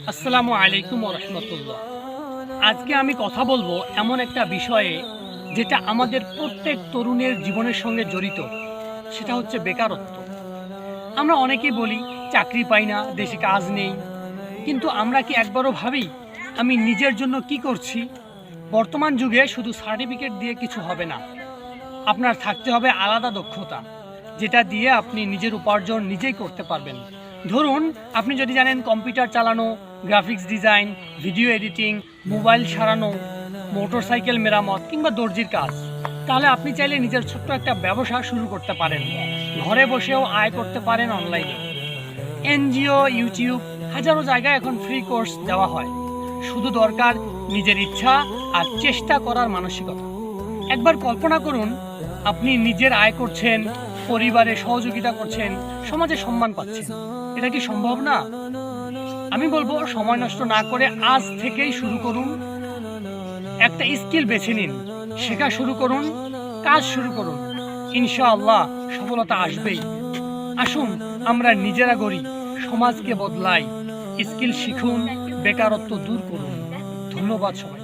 আসসালামু আলাইকুম ওয়া রাহমাতুল্লাহ। আজকে আমি কথা বলবো এমন একটা বিষয়ে যেটা আমাদের প্রত্যেক তরুণের জীবনের সঙ্গে জড়িত। সেটা হচ্ছে বেকারত্ব। আমরা অনেকেই বলি চাকরি পাই না, দেশে কাজ নেই। কিন্তু আমরা কি একবারও ভাবি আমি নিজের জন্য কি করছি? বর্তমান যুগে শুধু সার্টিফিকেট দিয়ে কিছু হবে না। আপনার থাকতে হবে আলাদা দক্ষতা, যেটা দিয়ে আপনি নিজের উপার্জন নিজেই করতে পারবেন। ধরুন, আপনি যদি জানেন কম্পিউটার চালানো, graphics design, video editing, mobile সারানো, মোটরসাইকেল মেরামত কিংবা দর্জির কাজ, তাহলে আপনি চাইলে নিজের ছোট্ট একটা ব্যবসা শুরু করতে পারেন। ঘরে বসেও আয় করতে পারেন অনলাইনে। এনজিও, ইউটিউব, হাজারো জায়গায় এখন ফ্রি কোর্স দেওয়া হয়। শুধু দরকার নিজের ইচ্ছা আর চেষ্টা করার মানসিকতা। একবার কল্পনা করুন, আপনি নিজের আয় করছেন, পরিবারে সহযোগিতা করছেন, সমাজে সম্মান পাচ্ছেন। এটা কি সম্ভব না? আমি বলবো সময় নষ্ট না করে আজ থেকেই শুরু করুন। একটা স্কিল বেছে নিন, শেখা শুরু করুন, কাজ শুরু করুন। ইনশাআল্লাহ সফলতা আসবেই। আসুন আমরা নিজেরা গড়ি, সমাজকে বদলাই। স্কিল শিখুন, বেকারত্ব দূর করুন। ধন্যবাদ সবাই।